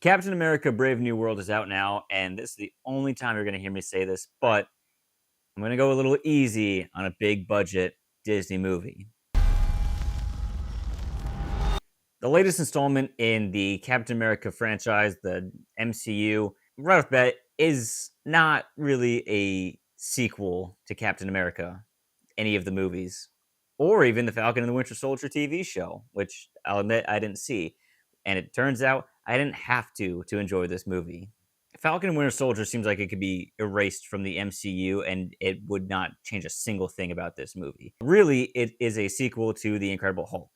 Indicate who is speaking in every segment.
Speaker 1: Captain America Brave New World is out now, and this is the only time you're going to hear me say this, but I'm going to go a little easy on a big budget Disney movie. The latest installment in the Captain America franchise, the MCU, right off the bat, is not really a sequel to Captain America, any of the movies, or even the Falcon and the Winter Soldier TV show, which I'll admit I didn't see. And it turns out I didn't have to enjoy this movie. Falcon and Winter Soldier seems like it could be erased from the MCU and it would not change a single thing about this movie. Really, it is a sequel to The Incredible Hulk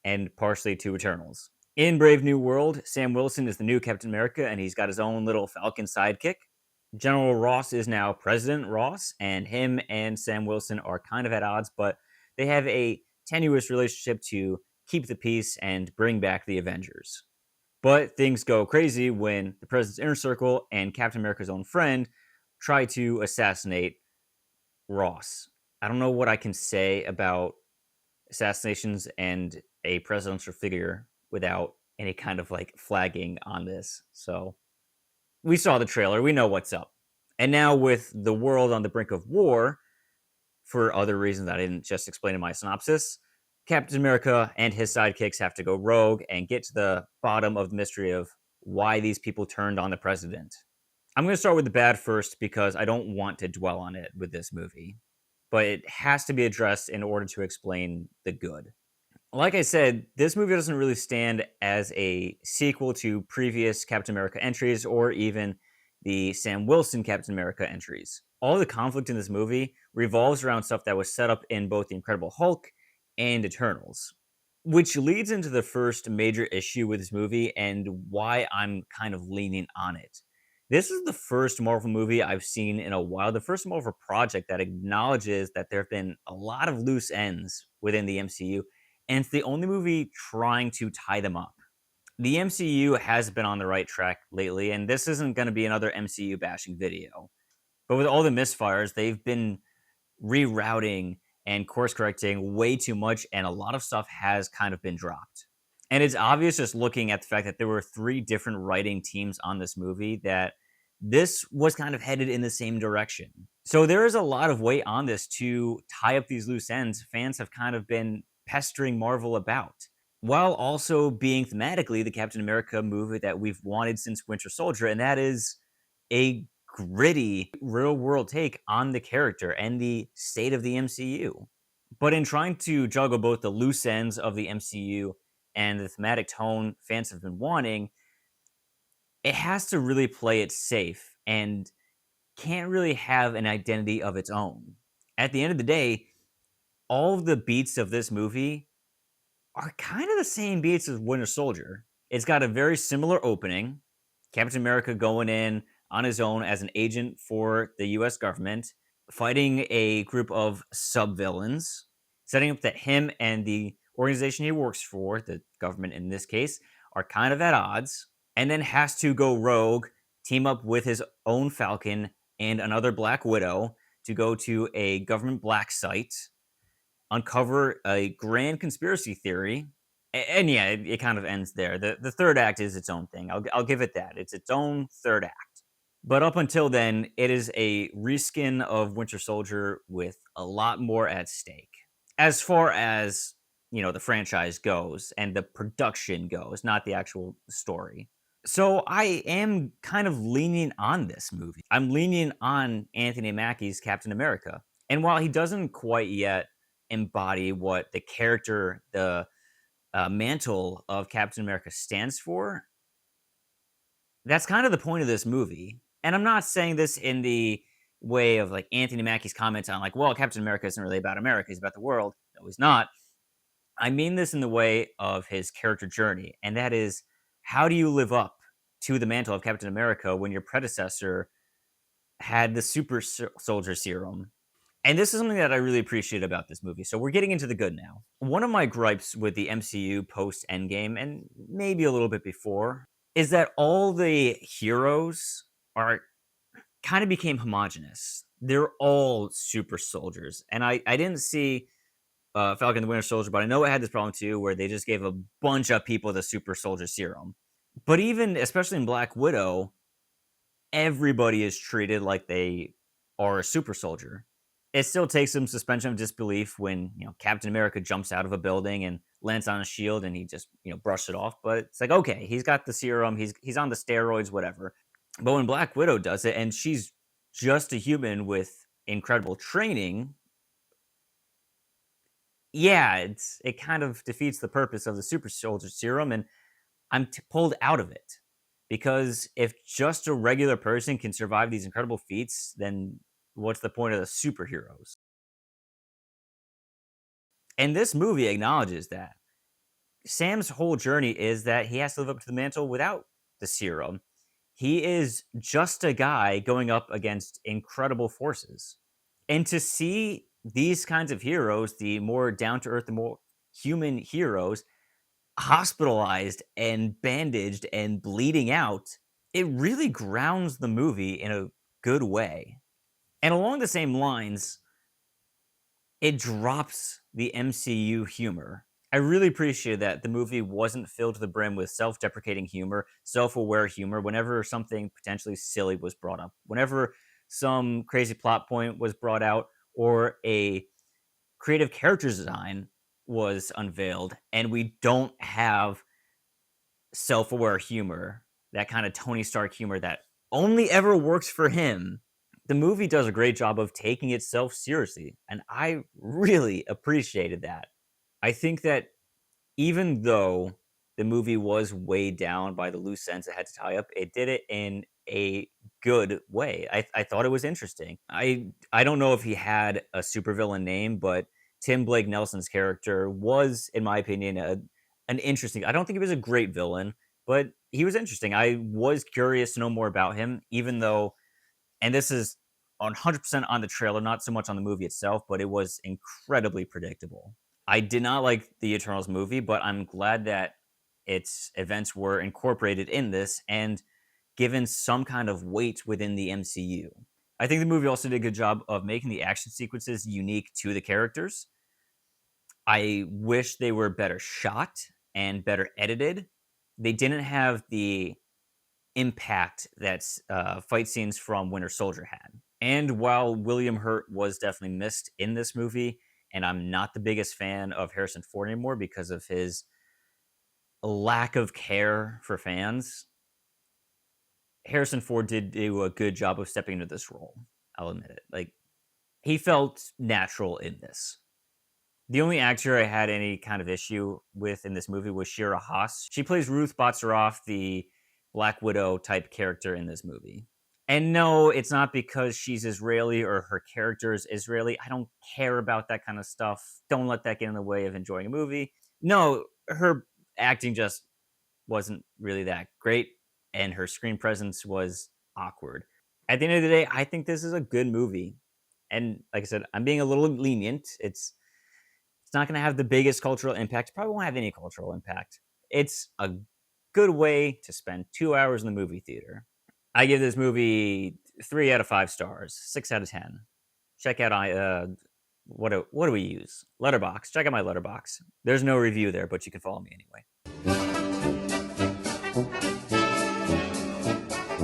Speaker 1: and partially to Eternals. In Brave New World, Sam Wilson is the new Captain America and he's got his own little Falcon sidekick. General Ross is now President Ross, and him and Sam Wilson are kind of at odds, but they have a tenuous relationship to keep the peace and bring back the Avengers. But things go crazy when the President's Inner Circle and Captain America's own friend try to assassinate Ross. I don't know what I can say about assassinations and a presidential figure without any kind of like flagging on this. So we saw the trailer, we know what's up. And now with the world on the brink of war, for other reasons I didn't just explain in my synopsis, Captain America and his sidekicks have to go rogue and get to the bottom of the mystery of why these people turned on the president. I'm going to start with the bad first because I don't want to dwell on it with this movie, but it has to be addressed in order to explain the good. Like I said, this movie doesn't really stand as a sequel to previous Captain America entries or even the Sam Wilson Captain America entries. All the conflict in this movie revolves around stuff that was set up in both The Incredible Hulk and Eternals, which leads into the first major issue with this movie and why I'm kind of leaning on it. This is the first Marvel movie I've seen in a while, the first Marvel project that acknowledges that there have been a lot of loose ends within the MCU, and it's the only movie trying to tie them up. The MCU has been on the right track lately, and this isn't going to be another MCU bashing video. But with all the misfires, they've been rerouting and course correcting way too much, and a lot of stuff has kind of been dropped. And it's obvious just looking at the fact that there were three different writing teams on this movie that this was kind of headed in the same direction. So there is a lot of weight on this to tie up these loose ends fans have kind of been pestering Marvel about, while also being thematically the Captain America movie that we've wanted since Winter Soldier, and that is a gritty, real world take on the character and the state of the MCU. But in trying to juggle both the loose ends of the MCU and the thematic tone fans have been wanting, it has to really play it safe and can't really have an identity of its own. At the end of the day, all of the beats of this movie are kind of the same beats as Winter Soldier. It's got a very similar opening. Captain America going in on his own as an agent for the US government, fighting a group of sub-villains, setting up that him and the organization he works for, the government in this case, are kind of at odds, and then has to go rogue, team up with his own Falcon and another Black Widow to go to a government black site, uncover a grand conspiracy theory, and yeah, it kind of ends there. The third act is its own thing. I'll give it that. It's its own third act. But up until then, it is a reskin of Winter Soldier with a lot more at stake. As far as, the franchise goes and the production goes, not the actual story. So I am kind of leaning on this movie. I'm leaning on Anthony Mackie's Captain America. And while he doesn't quite yet embody what the character, the mantle of Captain America stands for, that's kind of the point of this movie. And I'm not saying this in the way of like Anthony Mackie's comments on like, well, Captain America isn't really about America, he's about the world. No, he's not. I mean this in the way of his character journey, and that is, how do you live up to the mantle of Captain America when your predecessor had the super soldier serum? And this is something that I really appreciate about this movie. So we're getting into the good now. One of my gripes with the MCU post Endgame, and maybe a little bit before, is that all the heroes are kind of became homogenous. They're all super soldiers. And I didn't see Falcon the Winter Soldier, but I know it had this problem too, where they just gave a bunch of people the super soldier serum. But even especially in Black Widow, everybody is treated like they are a super soldier. It still takes some suspension of disbelief when, Captain America jumps out of a building and lands on a shield and he just, brushes it off. But it's like, okay, he's got the serum, he's on the steroids, whatever. But when Black Widow does it, and she's just a human with incredible training, yeah, it kind of defeats the purpose of the super soldier serum, and I'm pulled out of it because if just a regular person can survive these incredible feats, then what's the point of the superheroes? And this movie acknowledges that Sam's whole journey is that he has to live up to the mantle without the serum. He is just a guy going up against incredible forces. And to see these kinds of heroes, the more down to earth, the more human heroes, hospitalized and bandaged and bleeding out, it really grounds the movie in a good way. And along the same lines, it drops the MCU humor. I really appreciate that the movie wasn't filled to the brim with self deprecating humor, self aware humor, whenever something potentially silly was brought up. Whenever some crazy plot point was brought out or a creative character design was unveiled, and we don't have self aware humor, that kind of Tony Stark humor that only ever works for him. The movie does a great job of taking itself seriously, and I really appreciated that. I think that even though the movie was weighed down by the loose ends it had to tie up, it did it in a good way. I thought it was interesting. I don't know if he had a supervillain name, but Tim Blake Nelson's character was, in my opinion, an interesting. I don't think he was a great villain, but he was interesting. I was curious to know more about him, even though, and this is 100% on the trailer, not so much on the movie itself, but it was incredibly predictable. I did not like the Eternals movie, but I'm glad that its events were incorporated in this and given some kind of weight within the MCU. I think the movie also did a good job of making the action sequences unique to the characters. I wish they were better shot and better edited. They didn't have the impact that fight scenes from Winter Soldier had. And while William Hurt was definitely missed in this movie, and I'm not the biggest fan of Harrison Ford anymore because of his lack of care for fans, Harrison Ford did do a good job of stepping into this role. I'll admit it. Like, he felt natural in this. The only actor I had any kind of issue with in this movie was Shira Haas. She plays Ruth Botsaroff, the Black Widow type character in this movie. And no, it's not because she's Israeli or her character is Israeli. I don't care about that kind of stuff. Don't let that get in the way of enjoying a movie. No, her acting just wasn't really that great, and her screen presence was awkward. At the end of the day, I think this is a good movie. And like I said, I'm being a little lenient. It's not going to have the biggest cultural impact. Probably won't have any cultural impact. It's a good way to spend 2 hours in the movie theater. I give this movie 3 out of 5 stars, 6 out of 10. Check out what do we use? Letterbox. Check out my Letterbox. There's no review there, but you can follow me anyway.